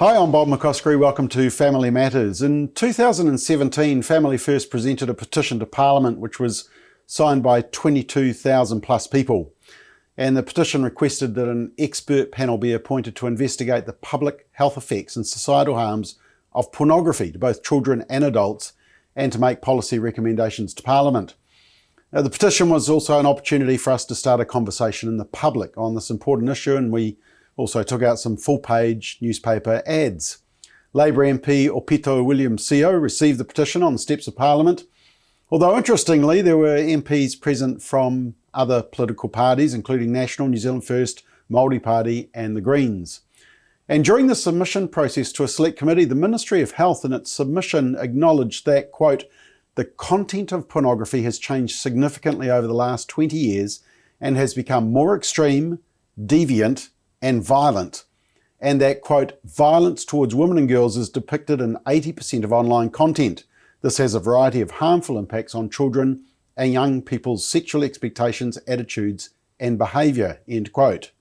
Hi, I'm Bob McCoskrie. Welcome to Family Matters. In 2017, Family First presented a petition to Parliament which was signed by 22,000 plus people. And the petition requested that an expert panel be appointed to investigate the public health effects and societal harms of pornography to both children and adults, and to make policy recommendations to Parliament. Now, the petition was also an opportunity for us to start a conversation in the public on this important issue, and we also took out some full-page newspaper ads. Labour MP Opito Williams-Sio received the petition on the steps of Parliament, although interestingly there were MPs present from other political parties, including National, New Zealand First, Māori Party and the Greens. And during the submission process to a select committee, the Ministry of Health in its submission acknowledged that, quote, the content of pornography has changed significantly over the last 20 years and has become more extreme, deviant and violent, and that, quote, violence towards women and girls is depicted in 80% of online content. This has a variety of harmful impacts on children and young people's sexual expectations, attitudes and behaviour, end quote.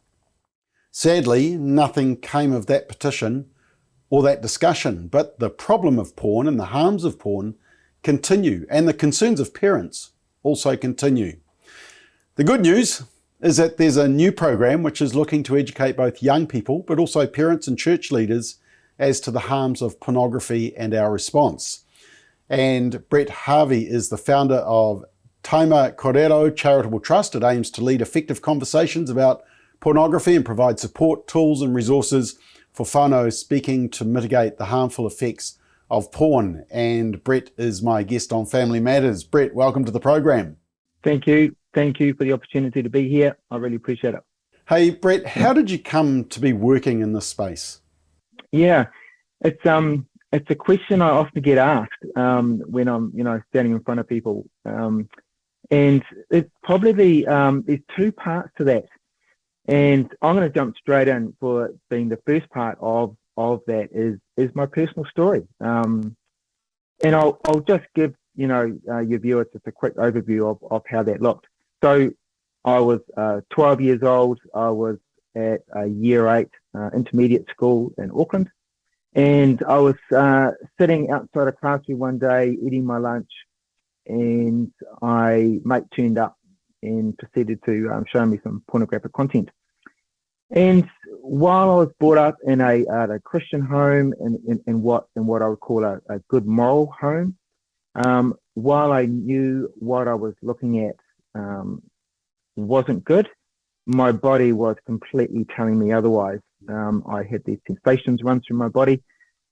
Sadly, nothing came of that petition or that discussion, but the problem of porn and the harms of porn continue, and the concerns of parents also continue. The good news is that there's a new program which is looking to educate both young people but also parents and church leaders as to the harms of pornography and our response. And Brett Harvey is the founder of Taima Korero Charitable Trust. It aims to lead effective conversations about pornography and provide support, tools and resources for whanau speaking to mitigate the harmful effects of porn. And Brett is my guest on Family Matters. Brett, welcome to the program. Thank you. Thank you for the opportunity to be here. I really appreciate it. Hey, Brett, how did you come to be working in this space? Yeah, it's a question I often get asked when I'm, standing in front of people. And it's probably, there's two parts to that. And I'm going to jump straight in for being the first part of that is my personal story. And I'll just give, your viewers just a quick overview of how that looked. So I was 12 years old. I was at a year 8 intermediate school in Auckland. And I was sitting outside a classroom one day, eating my lunch, and my mate turned up and proceeded to show me some pornographic content. And while I was brought up in a Christian home and what I would call a good moral home, while I knew what I was looking at wasn't good, my body was completely telling me otherwise. I had these sensations run through my body,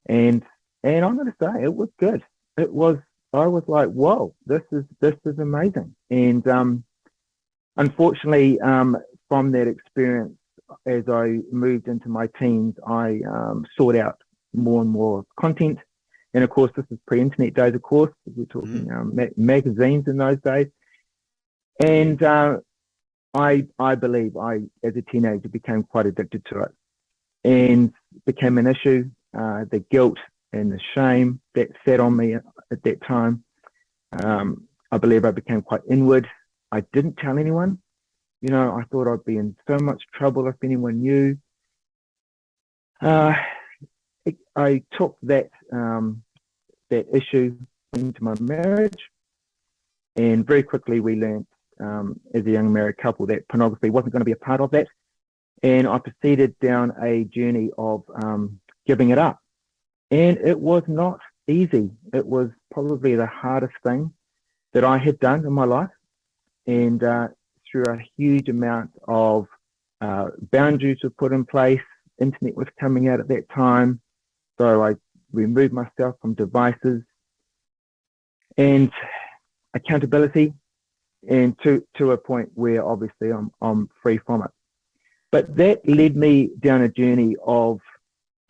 and I'm going to say it was good. I was like, whoa, this is amazing. And unfortunately, from that experience, as I moved into my teens, I sought out more and more content. And of course, this is pre-internet days, of course. We're talking magazines in those days. And I believe I, as a teenager, became quite addicted to it, and became an issue. The guilt and the shame that sat on me at that time. I believe I became quite inward. I didn't tell anyone. I thought I'd be in so much trouble if anyone knew. I took that issue into my marriage, and very quickly we learned, as a young married couple, that pornography wasn't going to be a part of that. And I proceeded down a journey of giving it up. And it was not easy. It was probably the hardest thing that I had done in my life. And through a huge amount of boundaries were put in place. Internet was coming out at that time. So I removed myself from devices and accountability, and to a point where obviously I'm free from it. But that led me down a journey of,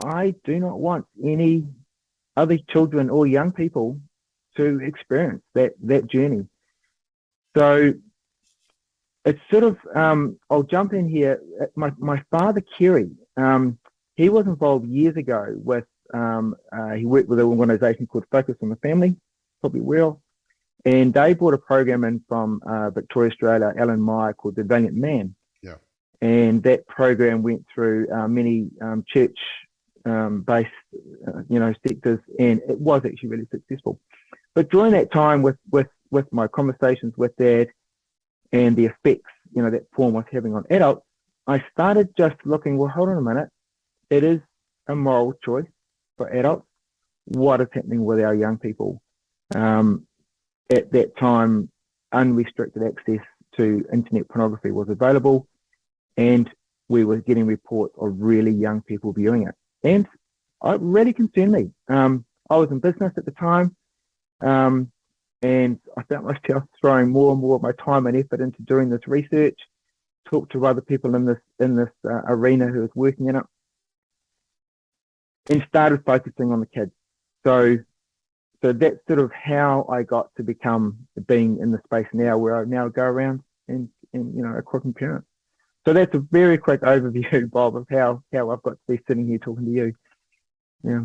I do not want any other children or young people to experience that journey. So it's sort of, I'll jump in here. My father, Kerry, he was involved years ago with, he worked with an organisation called Focus on the Family, probably well. And they brought a program in from Victoria, Australia, Alan Meyer, called The Deviant Man. Yeah. And that program went through many church based, sectors, and it was actually really successful. But during that time, with my conversations with Dad and the effects, that porn was having on adults, I started just looking. Well, hold on a minute. It is a moral choice for adults. What is happening with our young people? At that time, unrestricted access to internet pornography was available, and we were getting reports of really young people viewing it. And it really concerned me. I was in business at the time, and I found myself throwing more and more of my time and effort into doing this research, talked to other people in this arena who was working in it, and started focusing on the kids. So that's sort of how I got to being in the space now, where I now go around and equipping parents. So that's a very quick overview, Bob, of how I've got to be sitting here talking to you. Yeah.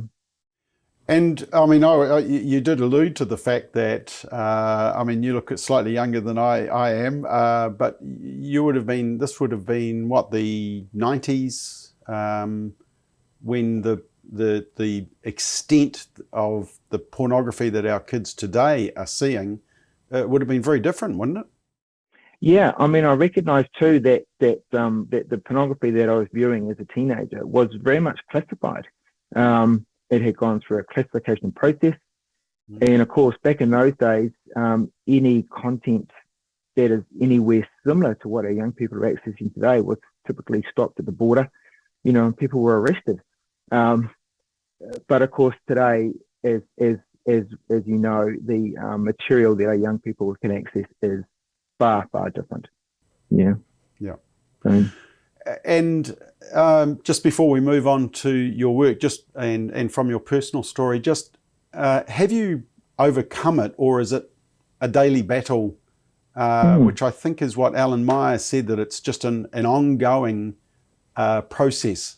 And I mean, you did allude to the fact that, you look at slightly younger than I am, but this would have been what, the 90s, when the extent of the pornography that our kids today are seeing would have been very different, wouldn't it? Yeah, I recognise too that the pornography that I was viewing as a teenager was very much classified. It had gone through a classification process, and of course, back in those days, any content that is anywhere similar to what our young people are accessing today was typically stopped at the border, and people were arrested. But of course, today, as you know, the material that our young people can access is far different. Yeah. And just before we move on to your work, and from your personal story, have you overcome it, or is it a daily battle? Which I think is what Alan Meyer said, that it's just an ongoing process.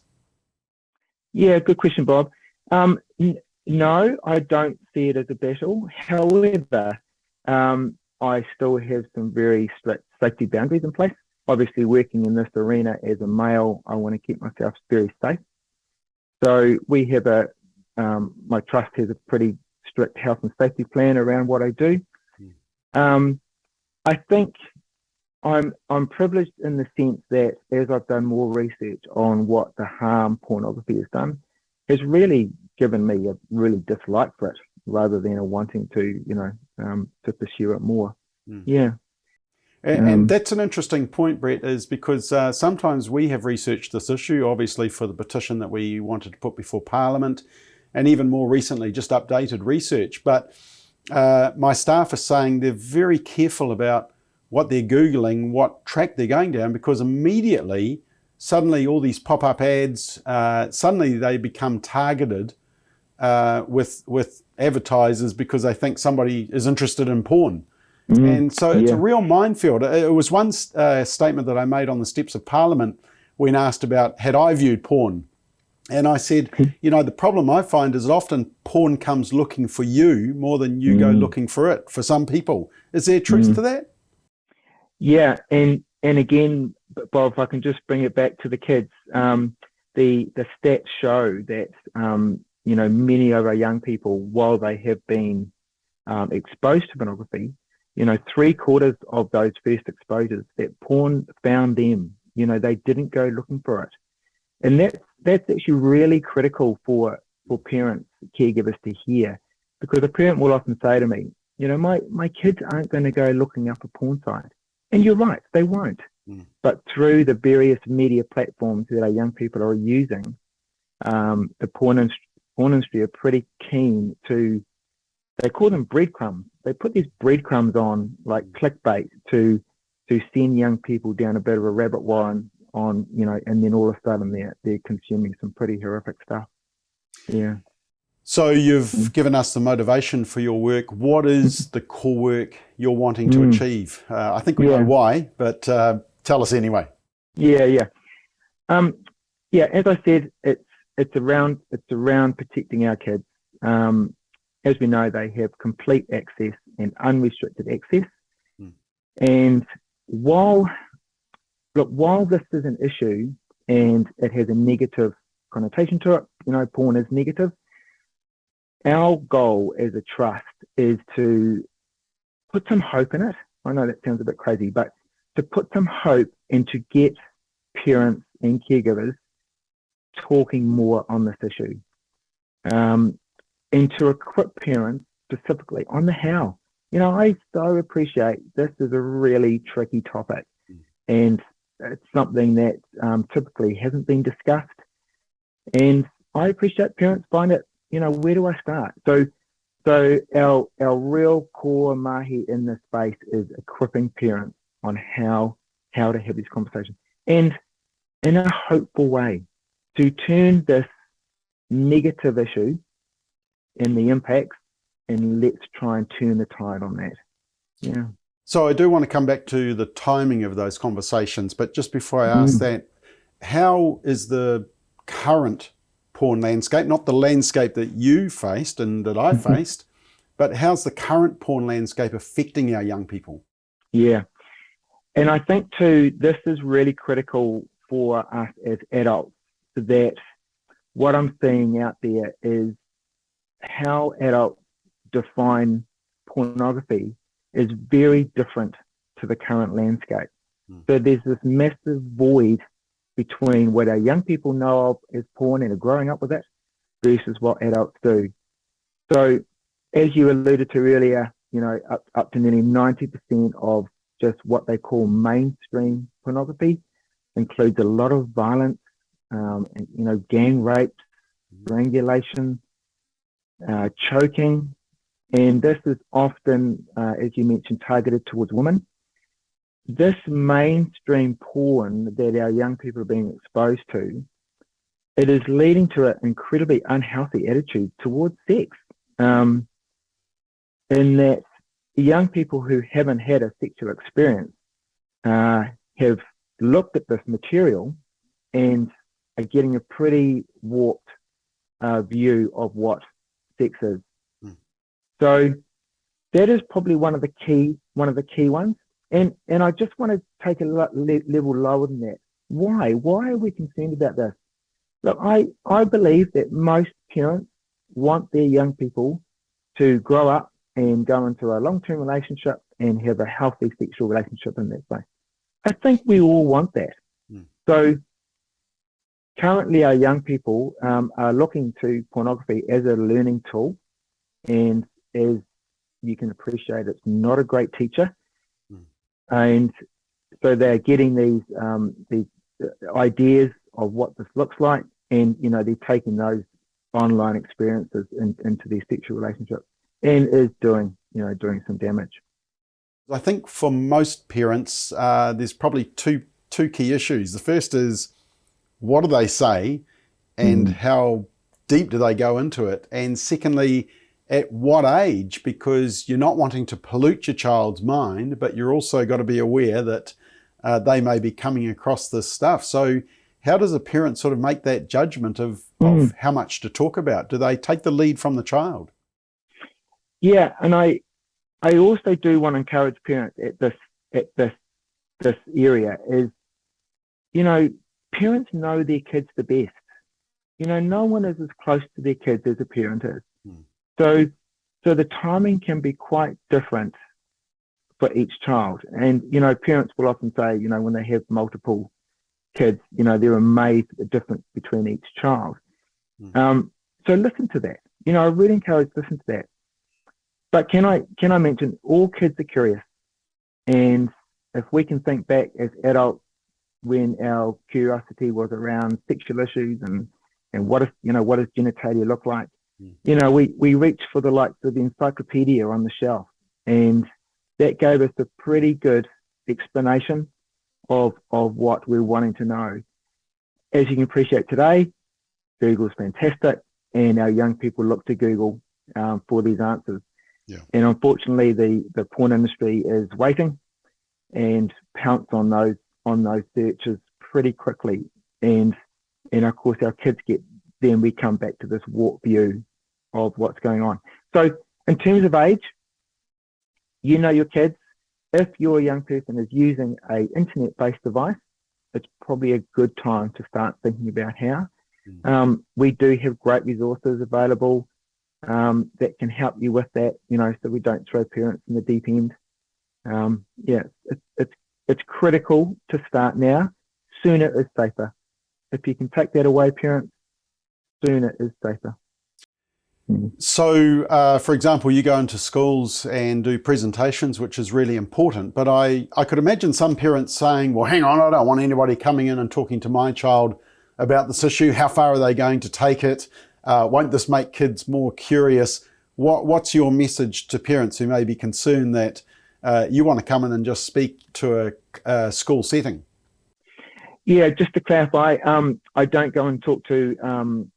Yeah, good question, Bob. No, I don't see it as a battle. However, I still have some very strict safety boundaries in place. Obviously, working in this arena as a male, I want to keep myself very safe. So we have my trust has a pretty strict health and safety plan around what I do. I think I'm privileged in the sense that as I've done more research on what the harm pornography has done, has really given me a really dislike for it, rather than a wanting to, to pursue it more. Yeah. And that's an interesting point, Brett, is because sometimes we have researched this issue, obviously for the petition that we wanted to put before Parliament, and even more recently, just updated research. But my staff are saying they're very careful about what they're Googling, what track they're going down, because immediately, suddenly all these pop-up ads, suddenly they become targeted with advertisers because they think somebody is interested in porn. And so it's a real minefield. It was one statement that I made on the steps of Parliament when asked about, had I viewed porn? And I said, the problem I find is that often porn comes looking for you more than you go looking for it, for some people. Is there truth to that? Yeah, and again, Bob, if I can just bring it back to the kids, the stats show that, many of our young people, while they have been exposed to pornography, 3/4 of those first exposures, that porn found them. They didn't go looking for it. And that's actually really critical for parents, caregivers to hear, because a parent will often say to me, my kids aren't going to go looking up a porn site. And you're right, they won't. But through the various media platforms that our young people are using, the porn industry are pretty keen to, they call them breadcrumbs. They put these breadcrumbs on, like clickbait, to send young people down a bit of a rabbit warren on, and then all of a sudden they're consuming some pretty horrific stuff. Yeah. So you've given us the motivation for your work. What is the core work you're wanting to achieve? I think we know why, but tell us anyway. Yeah. As I said, it's around protecting our kids. As we know, they have complete access and unrestricted access. And while this is an issue and it has a negative connotation to it, porn is negative. Our goal as a trust is to put some hope in it. I know that sounds a bit crazy, but to put some hope and to get parents and caregivers talking more on this issue, and to equip parents specifically on the how. I so appreciate this is a really tricky topic, and it's something that typically hasn't been discussed. And I appreciate parents find it, where do I start? So our real core mahi in this space is equipping parents on how to have these conversations, and in a hopeful way, to turn this negative issue and the impacts, and let's try and turn the tide on that. Yeah. So I do want to come back to the timing of those conversations, but just before I ask that, how is the current porn landscape, not the landscape that you faced and that I faced, but how's the current porn landscape affecting our young people? Yeah. And I think too, this is really critical for us as adults, that what I'm seeing out there is how adults define pornography is very different to the current landscape. So there's this massive void between what our young people know of as porn and are growing up with it versus what adults do. So as you alluded to earlier, up to nearly 90% of just what they call mainstream pornography includes a lot of violence, gang rape, strangulation, choking, and this is often, as you mentioned, targeted towards women. This mainstream porn that our young people are being exposed to, it is leading to an incredibly unhealthy attitude towards sex, in that young people who haven't had a sexual experience have looked at this material and are getting a pretty warped view of what sex is. So that is probably one of the key ones. And I just want to take a level lower than that. Why? Why are we concerned about this? Look, I believe that most parents want their young people to grow up and go into a long-term relationship and have a healthy sexual relationship in that space. I think we all want that. So currently our young people are looking to pornography as a learning tool, and as you can appreciate, it's not a great teacher. And so they're getting these ideas of what this looks like, and they're taking those online experiences into their sexual relationship, and is doing some damage. I think for most parents, there's probably two key issues. The first is, what do they say, and how deep do they go into it? And secondly, at what age? Because you're not wanting to pollute your child's mind, but you're also got to be aware that they may be coming across this stuff. So how does a parent sort of make that judgment of how much to talk about? Do they take the lead from the child? Yeah, and I also do want to encourage parents at this area is, parents know their kids the best. No one is as close to their kids as a parent is. So the timing can be quite different for each child. And, parents will often say, when they have multiple kids, they're amazed at the difference between each child. So listen to that. I really encourage listen to that. But can I mention, all kids are curious. And if we can think back as adults when our curiosity was around sexual issues and what does genitalia look like, we reached for the likes of the encyclopedia on the shelf, and that gave us a pretty good explanation of what we're wanting to know. As you can appreciate today, Google's fantastic, and our young people look to Google for these answers. Yeah. And unfortunately, the porn industry is waiting and pounce on those searches pretty quickly, and of course our kids then we come back to this warped view of what's going on. So in terms of age, your kids, if your young person is using a internet-based device, it's probably a good time to start thinking about how. We do have great resources available that can help you with that, so we don't throw parents in the deep end. It's critical to start now. Sooner is safer. If you can take that away, parents, sooner is safer. So, for example, you go into schools and do presentations, which is really important. But I could imagine some parents saying, well, hang on, I don't want anybody coming in and talking to my child about this issue. How far are they going to take it? Won't this make kids more curious? What's your message to parents who may be concerned that you want to come in and just speak to a school setting? Yeah, just to clarify, I don't go and talk to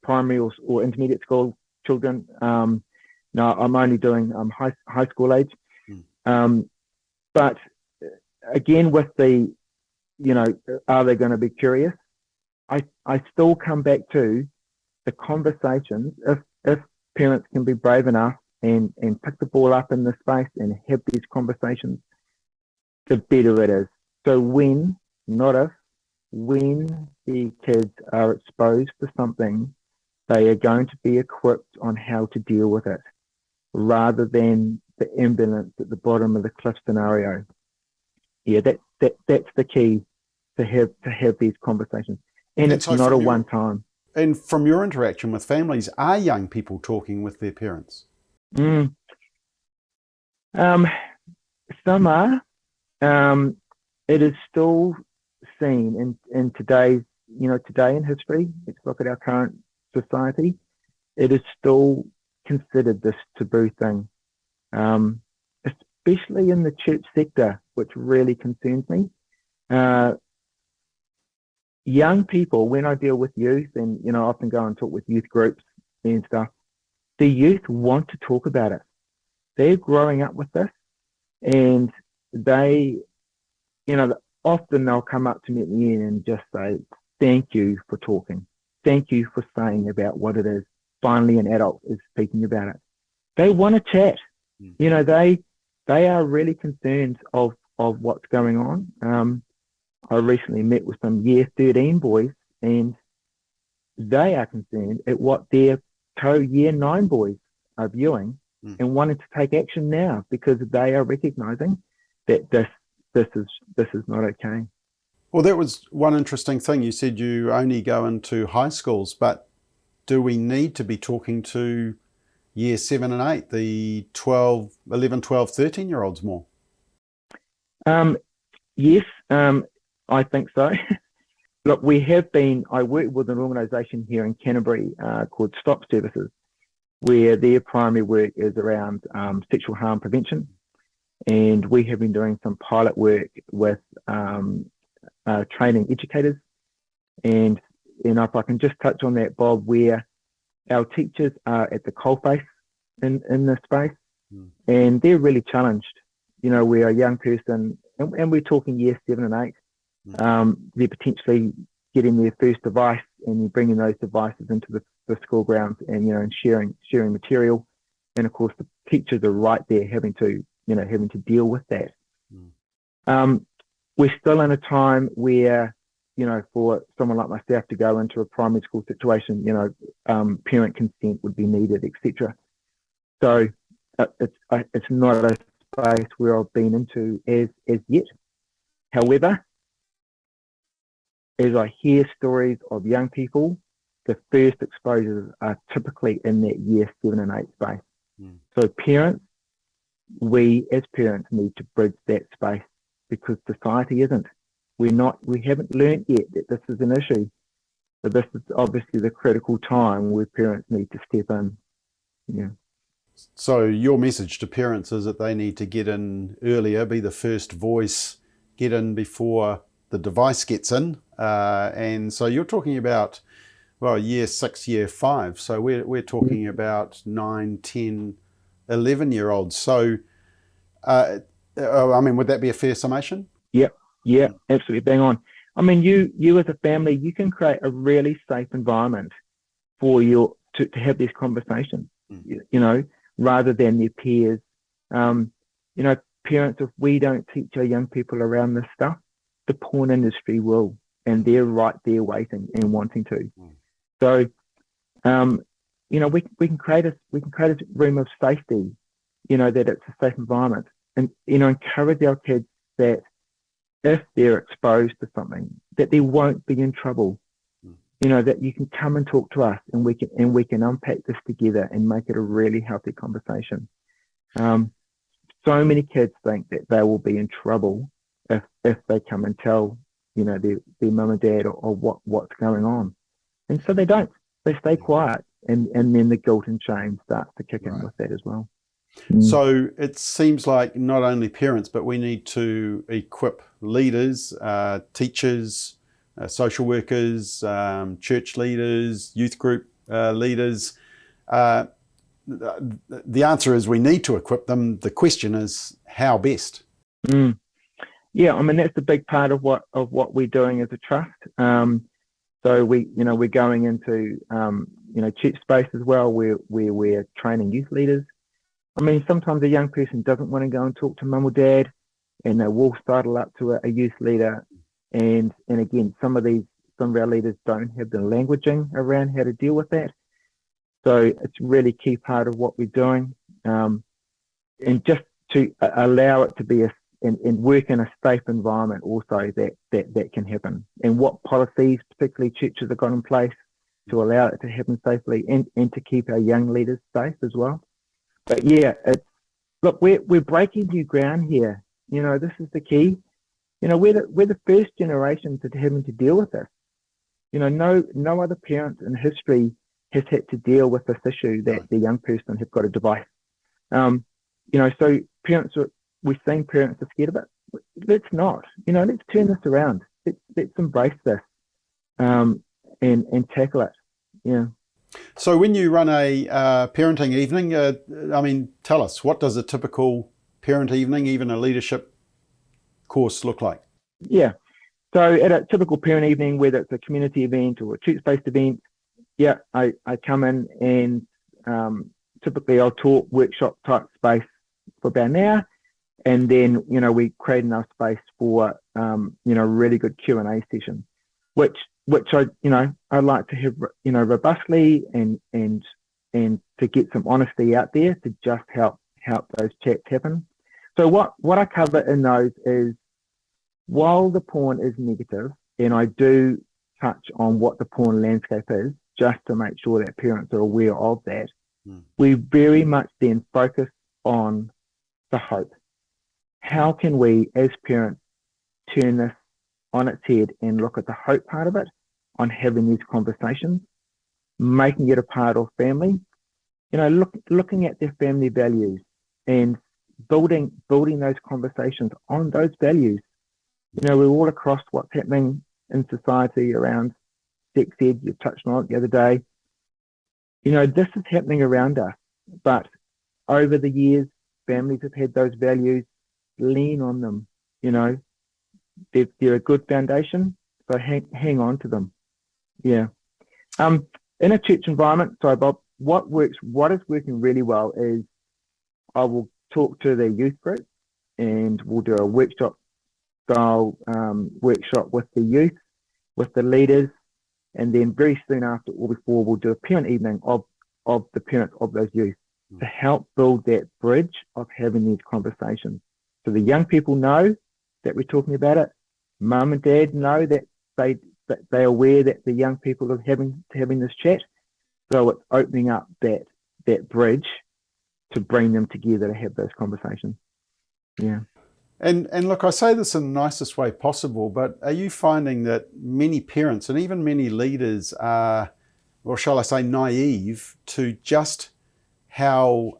primary or intermediate school children. No, I'm only doing high school age. But again, with the, are they going to be curious? I still come back to the conversations. If parents can be brave enough and pick the ball up in this space and have these conversations, the better it is. So when, not if, when the kids are exposed to something, they are going to be equipped on how to deal with it, rather than the ambulance at the bottom of the cliff scenario. Yeah, that's the key to have these conversations, and it's not a one time. And from your interaction with families, are young people talking with their parents? Some are. It is still seen in today's, today in history. Let's look at our current society. It is still considered this taboo thing, especially in the church sector, which really concerns me. Young people, when I deal with youth, and I often go and talk with youth groups and stuff, the youth want to talk about it. They're growing up with this, and they, often they'll come up to me at the end and just say, thank you for talking. Thank you for saying about what it is. Finally, an adult is speaking about it. They want to chat. They are really concerned of what's going on. I recently met with some year 13 boys, and they are concerned at what their year 9 boys are viewing and wanting to take action now, because they are recognizing that this is not okay. Well, that was one interesting thing. You said you only go into high schools, but do we need to be talking to year 7 and 8, the 11, 12, 13-year-olds more? Yes, I think so. Look, I work with an organisation here in Canterbury called Stop Services, where their primary work is around sexual harm prevention. And we have been doing some pilot work with training educators. And if I can just touch on that, Bob, where our teachers are at the coalface in this space, and they're really challenged. We're a young person, and we're talking year 7 and 8. They're potentially getting their first device, and you're bringing those devices into the school grounds, and and sharing material. And of course, the teachers are right there having to deal with that. We're still in a time where, for someone like myself to go into a primary school situation, parent consent would be needed, etc. So it's not a space where I've been into as yet. However, as I hear stories of young people, the first exposures are typically in that year 7 and 8 space. So parents, we as parents need to bridge that space, because society isn't. We haven't learnt yet that this is an issue. But this is obviously the critical time where parents need to step in. Yeah. So your message to parents is that they need to get in earlier, be the first voice, get in before the device gets in. And so you're talking about, year 6, year 5. So we're talking about 9, 10, 11-year-olds. So, would that be a fair summation? Yeah, absolutely, bang on. You as a family, you can create a really safe environment for to have these conversations, rather than their peers. Parents, if we don't teach our young people around this stuff, the porn industry will. and they're right there waiting and wanting to. So, we can create a room of safety, that it's a safe environment, and encourage our kids that if they're exposed to something, that they won't be in trouble. That you can come and talk to us, and we can unpack this together and make it a really healthy conversation. So many kids think that they will be in trouble if they come and tell their mum and dad or what's going on, and so they don't. They stay quiet, and then the guilt and shame starts to kick in with that as well. So it seems like not only parents, but we need to equip leaders, teachers, social workers, church leaders, youth group leaders. The answer is we need to equip them. The question is how best. Yeah, that's a big part of what we're doing as a trust. So we're going into church space as well, where we're training youth leaders. Sometimes a young person doesn't want to go and talk to mum or dad, and they will sidle up to a youth leader. And again, some of our leaders don't have the languaging around how to deal with that. So it's really key part of what we're doing, and just to allow it to be and work in a safe environment also that can happen. And what policies, particularly churches, have got in place to allow it to happen safely, and to keep our young leaders safe as well. But yeah, we're breaking new ground here. This is the key. We're the first generation to having to deal with this. No other parent in history has had to deal with this issue that the young person has got a device. So we've seen parents are scared of it. Let's not. Let's turn this around. Let's embrace this, and tackle it. Yeah. So when you run a parenting evening, tell us, what does a typical parent evening, even a leadership course, look like? Yeah. So at a typical parent evening, whether it's a community event or a church-based event, I come in and typically I'll talk workshop type space for about an hour, and then we create enough space for really good Q&A session, which I like to have robustly and to get some honesty out there to just help those chats happen. So what I cover in those is, while the porn is negative, and I do touch on what the porn landscape is, just to make sure that parents are aware of that, we very much then focus on the hope. How can we, as parents, turn this on its head and look at the hope part of it, on having these conversations, making it a part of family, looking at their family values and building those conversations on those values. We're all across what's happening in society around sex ed. You touched on it the other day. This is happening around us, but over the years, families have had those values. Lean on them. They're a good foundation, so hang on to them. Yeah. In a church environment, sorry, Bob, what is working really well is I will talk to the youth group, and we'll do a workshop style workshop with the youth, with the leaders, and then very soon after or before, we'll do a parent evening of the parents of those youth to help build that bridge of having these conversations. So the young people know that we're talking about it. Mum and dad know that they're aware that the young people are having this chat. So it's opening up that bridge to bring them together to have those conversations. Yeah. And look, I say this in the nicest way possible, but are you finding that many parents and even many leaders are, or shall I say, naive to just how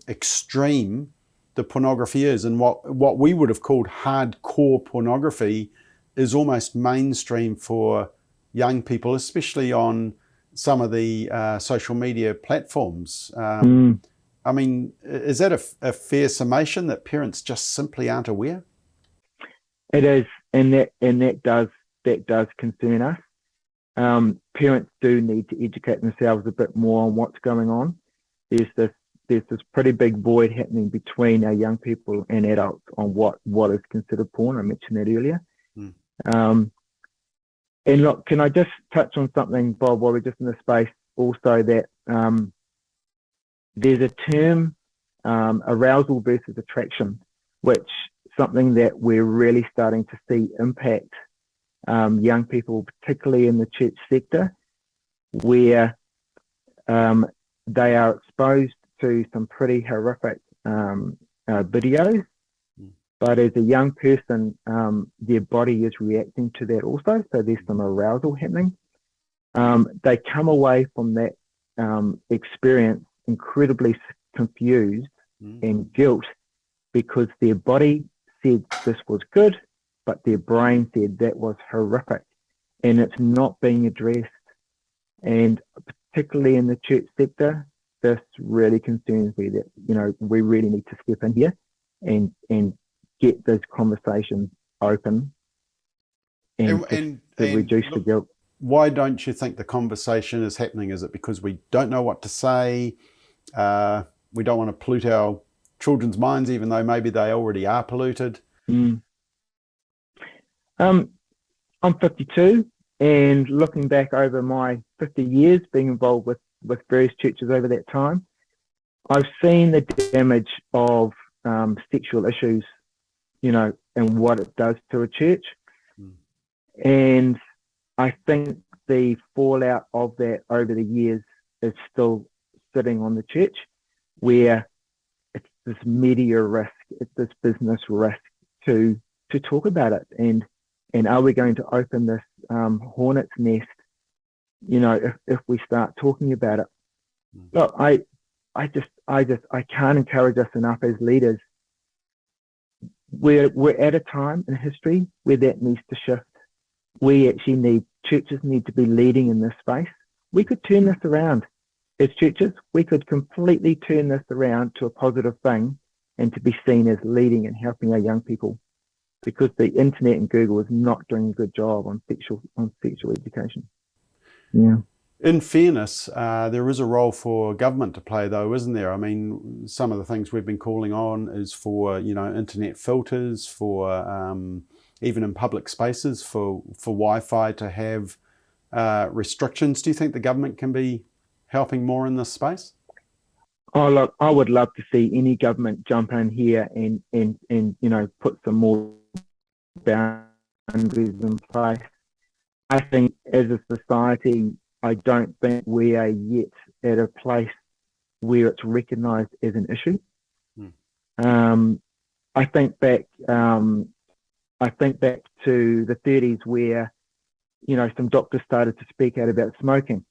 extreme the pornography is, and what we would have called hardcore pornography is almost mainstream for young people, especially on some of the social media platforms. I mean, is that a fair summation, that parents just simply aren't aware? It is, and that does concern us. Parents do need to educate themselves a bit more on what's going on. There's this pretty big void happening between our young people and adults on what is considered porn. I mentioned that earlier. And look, can I just touch on something, Bob, while we're just in the space, also that there's a term, arousal versus attraction, which something that we're really starting to see impact young people, particularly in the church sector, where they are exposed to some pretty horrific videos. But as a young person, their body is reacting to that also. So there's some arousal happening. They come away from that experience incredibly confused and guilt, because their body said this was good, but their brain said that was horrific, and it's not being addressed. And particularly in the church sector, this really concerns me that, you know, we really need to step in here and get those conversations open and reduce the guilt. Why don't you think the conversation is happening? Is it because we don't know what to say? We don't want to pollute our children's minds, even though maybe they already are polluted? I'm 52, and looking back over my 50 years being involved with various churches over that time, I've seen the damage of sexual issues, you know, and what it does to a church. And I think the fallout of that over the years is still sitting on the church, where it's this media risk, it's this business risk to talk about it. And are we going to open this hornet's nest, you know, if we start talking about it? Look, I can't encourage us enough as leaders. We're at a time in history where that needs to shift. We actually churches need to be leading in this space. We could turn this around. As churches, we could completely turn this around to a positive thing and to be seen as leading and helping our young people, because the internet and Google is not doing a good job on sexual education. Yeah. In fairness, there is a role for government to play, though, isn't there? I mean, some of the things we've been calling on is for, you know, internet filters, for even in public spaces, for Wi-Fi to have restrictions. Do you think the government can be helping more in this space? Oh, look, I would love to see any government jump in here and you know, put some more boundaries in place. I think as a society, I don't think we are yet at a place where it's recognised as an issue. I think back to the 30s, where, you know, some doctors started to speak out about smoking,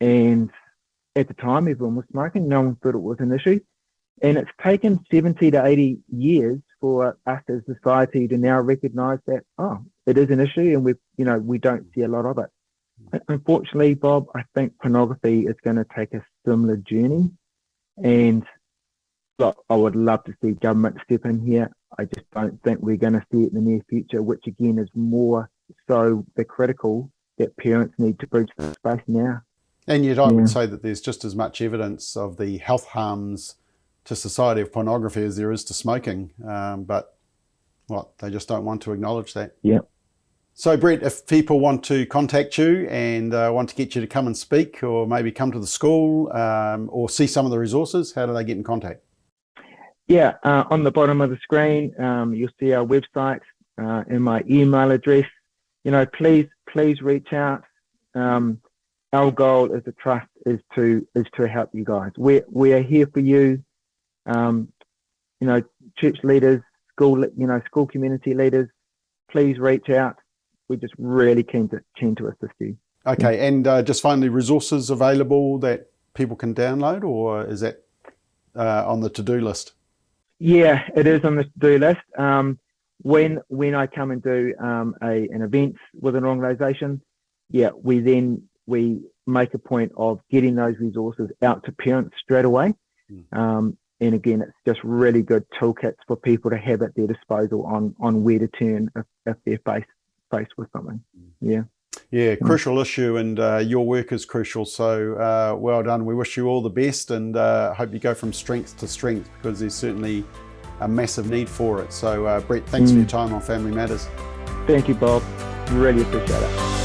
and at the time everyone was smoking. No one thought it was an issue, and it's taken 70 to 80 years for us as a society to now recognise that, oh, it is an issue, and we don't see a lot of it. Unfortunately, Bob, I think pornography is going to take a similar journey, and look, I would love to see government step in here. I just don't think we're going to see it in the near future, which again is more so the critical that parents need to bridge the space now. And yet I would say that there's just as much evidence of the health harms to society of pornography as there is to smoking, but they just don't want to acknowledge that. Yeah. So Brett, if people want to contact you and want to get you to come and speak, or maybe come to the school, or see some of the resources, how do they get in contact? Yeah, on the bottom of the screen, you'll see our website and my email address. You know, please reach out. Our goal as a trust is to help you guys. We are here for you. You know, church leaders, school community leaders, please reach out. We're just really keen to assist you. Okay, and just finally, resources available that people can download, or is that on the to-do list? Yeah, it is on the to-do list. When I come and do an event with an organisation, we make a point of getting those resources out to parents straight away. And again, it's just really good toolkits for people to have at their disposal on where to turn if they're faced with something. Yeah, crucial issue, and your work is crucial, so well done. We wish you all the best, and hope you go from strength to strength, because there's certainly a massive need for it. So Brett, thanks for your time on Family Matters. Thank you, Bob. Really appreciate it.